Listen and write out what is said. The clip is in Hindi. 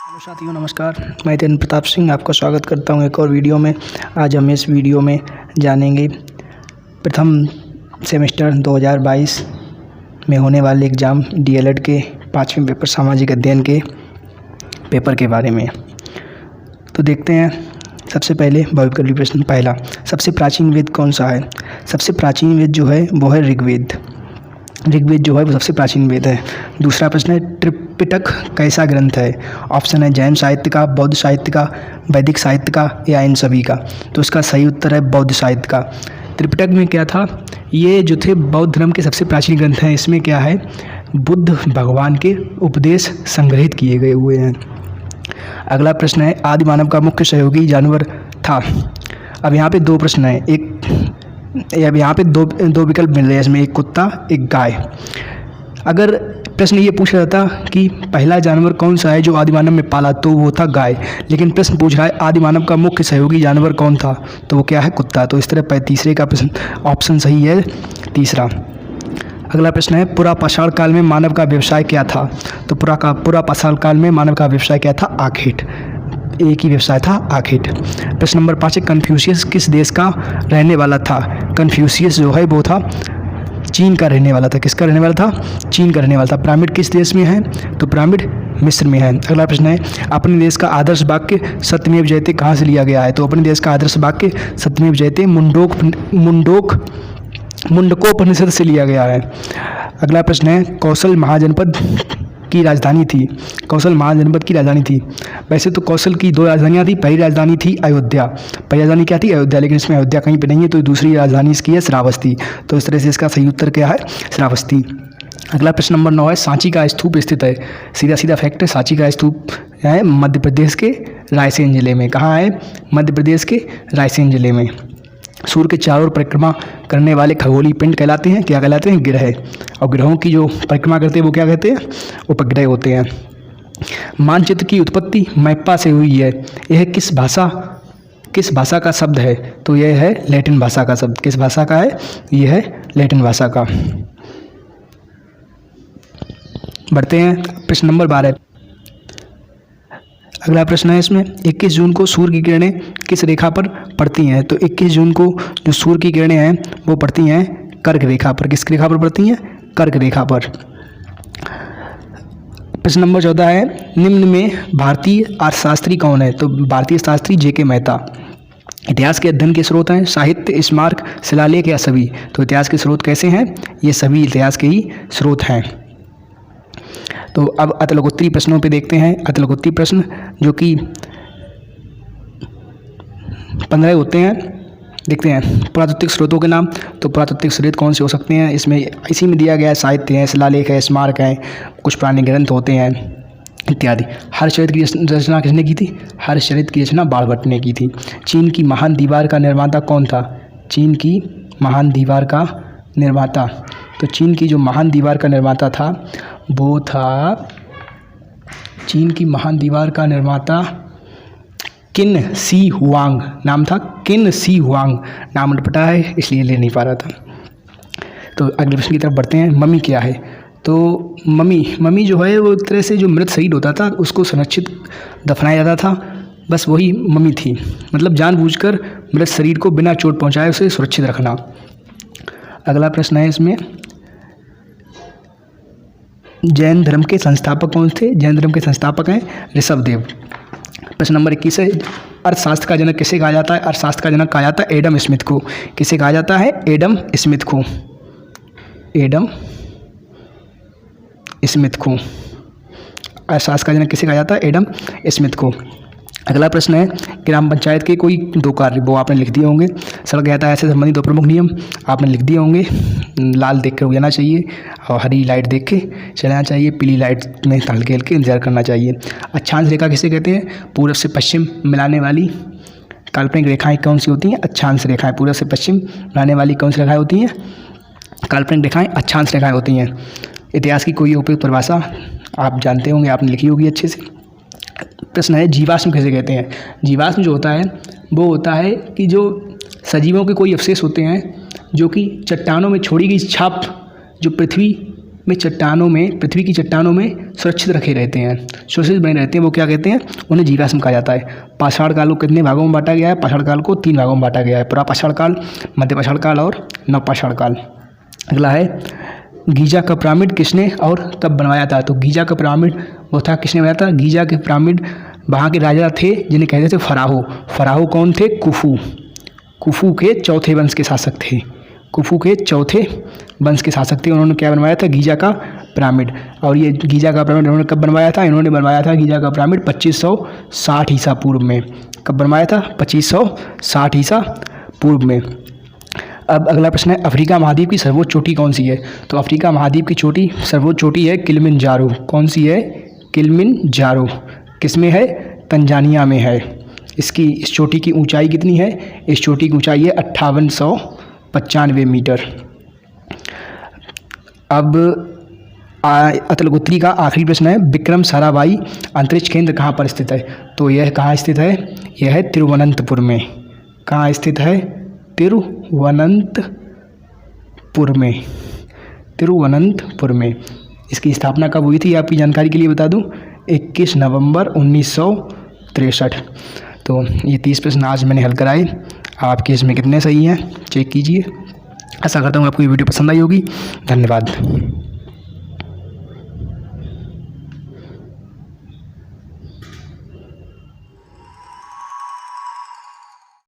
हेलो साथियों, नमस्कार। मैं तेन प्रताप सिंह आपका स्वागत करता हूं एक और वीडियो में। आज हम इस वीडियो में जानेंगे प्रथम सेमेस्टर 2022 में होने वाले एग्ज़ाम डीएलएड के 5वें पेपर सामाजिक अध्ययन के पेपर के बारे में। तो देखते हैं। सबसे पहले बहुविकल्पी प्रश्न पहला, सबसे प्राचीन वेद कौन सा है? सबसे प्राचीन वेद जो है वो है ऋग्वेद। ऋग्वेद जो है वो सबसे प्राचीन वेद है। दूसरा प्रश्न है, त्रिपिटक कैसा ग्रंथ है? ऑप्शन है जैन साहित्य का, बौद्ध साहित्य का, वैदिक साहित्य का या इन सभी का। तो इसका सही उत्तर है बौद्ध साहित्य का। त्रिपिटक में क्या था, ये जो थे बौद्ध धर्म के सबसे प्राचीन ग्रंथ हैं। इसमें क्या है, बुद्ध भगवान के उपदेश संग्रहित किए गए हुए हैं। अगला प्रश्न है, आदि मानव का मुख्य सहयोगी जानवर था। अब यहाँ पे दो प्रश्न हैं, अब यहाँ पे दो विकल्प मिल रहे हैं इसमें, एक कुत्ता एक गाय। अगर प्रश्न ये पूछा जाता कि पहला जानवर कौन सा है जो आदि मानव में पाला, तो वो था गाय। लेकिन प्रश्न पूछ रहा है आदि मानव का मुख्य सहयोगी जानवर कौन था, तो वो क्या है, कुत्ता। तो इस तरह तीसरे का प्रश्न ऑप्शन सही है तीसरा। अगला प्रश्न है, पुरा पाषाण काल में मानव का व्यवसाय क्या था? तो पुरा पाषाण काल में मानव का व्यवसाय क्या था? आखेट। एक ही व्यवसाय था, आखेट। प्रश्न नंबर 5 है, कन्फ्यूशियस किस देश का रहने वाला था? कन्फ्यूशियस जो है वो था चीन का रहने वाला था। किसका रहने वाला था? चीन का रहने वाला था। पिरामिड किस देश में है? तो पिरामिड मिस्र में है। अगला प्रश्न है, अपने देश का आदर्श वाक्य सत्यमेव जयते कहाँ से लिया गया है? तो अपने देश का आदर्श वाक्य सत्यमेव जयते मुंडकोपनिषद से लिया गया है। अगला प्रश्न है, कौशल महाजनपद की राजधानी थी। कौशल महाजनपद की राजधानी थी। वैसे तो कौशल की दो राजधानियाँ थी। पहली राजधानी थी अयोध्या। पहली राजधानी क्या थी? अयोध्या। लेकिन इसमें अयोध्या कहीं पे नहीं है, तो दूसरी राजधानी इसकी है श्रावस्ती। तो इस तरह से इसका सही उत्तर क्या है? श्रावस्ती। अगला प्रश्न नंबर 9 है, सांची का स्तूप स्थित है। सीधा सीधा फैक्ट है, सांची का स्तूप है मध्य प्रदेश के रायसेन जिले में। कहाँ है? मध्य प्रदेश के रायसेन जिले में। सूर्य के चारों ओर परिक्रमा करने वाले खगोलीय पिंड कहलाते हैं, क्या कहलाते हैं? ग्रह। और ग्रहों की जो परिक्रमा करते हैं वो क्या कहते हैं? उपग्रह होते हैं। मानचित्र की उत्पत्ति मैप्पा से हुई है। यह किस भाषा का शब्द है? तो यह है लैटिन भाषा का शब्द। किस भाषा का है? यह है लैटिन भाषा का। बढ़ते हैं प्रश्न नंबर 12। अगला प्रश्न है इसमें, 21 जून को सूर्य की किरणें किस रेखा पर पड़ती हैं? तो 21 जून को जो सूर्य की किरणें हैं वो पड़ती हैं कर्क रेखा पर। किस रेखा पर पड़ती हैं? कर्क रेखा पर। प्रश्न नंबर 14 है, निम्न में भारतीय अर्थशास्त्री कौन है? तो भारतीय शास्त्री जेके मेहता। इतिहास के अध्ययन के स्रोत हैं साहित्य, स्मारक, शिलालेख या सभी। तो इतिहास के स्रोत कैसे हैं? ये सभी इतिहास के ही स्रोत हैं। तो अब अतलकोत्तरी प्रश्नों पे देखते हैं। अतलकोत्तरी प्रश्न जो कि 15 होते हैं। देखते हैं पुरातात्विक स्रोतों के नाम। तो पुरातात्विक स्रोत कौन से हो सकते हैं? इसमें इसी में दिया गया है, साहित्य है, शिलालेख है, स्मारक है, कुछ पुराने ग्रंथ होते हैं इत्यादि। हर्षचरित की रचना किसने की थी? हर्षचरित की रचना बाणभट्ट ने की थी। चीन की महान दीवार का निर्माता कौन था? चीन की महान दीवार का निर्माता, तो चीन की जो महान दीवार का निर्माता था वो था, चीन की महान दीवार का निर्माता किन शी हुआंग नाम था। किन शी हुआंग नाम अटपटा है इसलिए ले नहीं पा रहा था। तो अगले प्रश्न की तरफ बढ़ते हैं। मम्मी क्या है? तो मम्मी जो है वो एक तरह से जो मृत शरीर होता था उसको सुरक्षित दफनाया जाता था, बस वही मम्मी थी। मतलब जानबूझकर मृत शरीर को बिना चोट पहुँचाए उसे सुरक्षित रखना। अगला प्रश्न है इसमें, जैन धर्म के संस्थापक कौन थे? जैन धर्म के संस्थापक हैं ऋषभदेव। प्रश्न नंबर 21 है, अर्थशास्त्र का जनक किसे कहा जाता है? अर्थशास्त्र का जनक कहा जाता है एडम स्मिथ को। किसे कहा जाता है? एडम स्मिथ को। एडम स्मिथ को अर्थशास्त्र का जनक किसे कहा जाता है? एडम स्मिथ को। अगला प्रश्न है, ग्राम पंचायत के कोई दो कार्य, वो आपने लिख दिए होंगे। सड़क यातायात से संबंधित दो प्रमुख नियम आपने लिख दिए होंगे। लाल देख कर जाना चाहिए और हरी लाइट देख के चलाना चाहिए, पीली लाइट में हल्के हल्के इंतजार करना चाहिए। अक्षांश रेखा किसे कहते हैं? पूर्व से पश्चिम मिलाने वाली काल्पनिक रेखाएं कौन सी होती हैं? अक्षांश रेखाएं। पूर्व से पश्चिम मिलाने वाली कौन सी रेखाएं होती हैं? काल्पनिक रेखाएं अक्षांश रेखाएं होती हैं। इतिहास की कोई उपयुक्त परिभाषा आप जानते होंगे, आपने लिखी होगी अच्छे से। प्रश्न है, जीवाश्म किसे कहते हैं? जीवाश्म जो होता है वो होता है कि जो सजीवों के कोई अवशेष होते हैं जो कि चट्टानों में छोड़ी गई छाप जो पृथ्वी में चट्टानों में, पृथ्वी की चट्टानों में सुरक्षित रखे रहते हैं, सुरक्षित बने रहते हैं, वो क्या कहते हैं? उन्हें जीवाश्म कहा जाता है। पाषाण काल को कितने भागों में बांटा गया है? पाषाण काल को 3 भागों में बांटा गया है, पुरापाषाण काल, मध्य पाषाण काल और नवपाषाण काल। अगला है गीजा का पिरामिड किसने और कब बनवाया था? तो गीजा का पिरामिड वो था, किसने बनाया था? गीजा के पिरामिड वहाँ के राजा थे जिन्हें कहते थे फराहो। फराहो कौन थे? कुफू। कुफू के चौथे वंश के शासक थे। कुफू के चौथे वंश के शासक थे। उन्होंने क्या बनवाया था? गीजा का पिरामिड। और ये गीजा का पिरामिड इन्होंने कब बनवाया था? इन्होंने बनवाया था गीजा का पिरामिड 2560 ईसा पूर्व में। कब बनवाया था? 2560 ईसा पूर्व में। अब अगला प्रश्न है, अफ्रीका महाद्वीप की सर्वोच्च चोटी कौन सी है? तो अफ्रीका महाद्वीप की चोटी, सर्वोच्च चोटी है किलिमंजारो। कौन सी है? किलिमंजारो। किसमें है? तंजानिया में है। इस चोटी की ऊंचाई कितनी है? इस चोटी की ऊंचाई है 5895 मीटर। अब अतलगुत्री का आखिरी प्रश्न है, विक्रम साराभाई अंतरिक्ष केंद्र कहाँ पर स्थित है? तो यह कहाँ स्थित है? यह है तिरुवनंतपुर में। कहाँ स्थित है? तिरुवनंतपुर में। तिरुवनंतपुर में। इसकी स्थापना कब हुई थी? आपकी जानकारी के लिए बता दूं, 21 नवंबर 1963। तो ये 30 प्रश्न आज मैंने हल कराए। आपके इसमें कितने सही हैं चेक कीजिए। आशा करता हूँ आपको ये वीडियो पसंद आई होगी। धन्यवाद।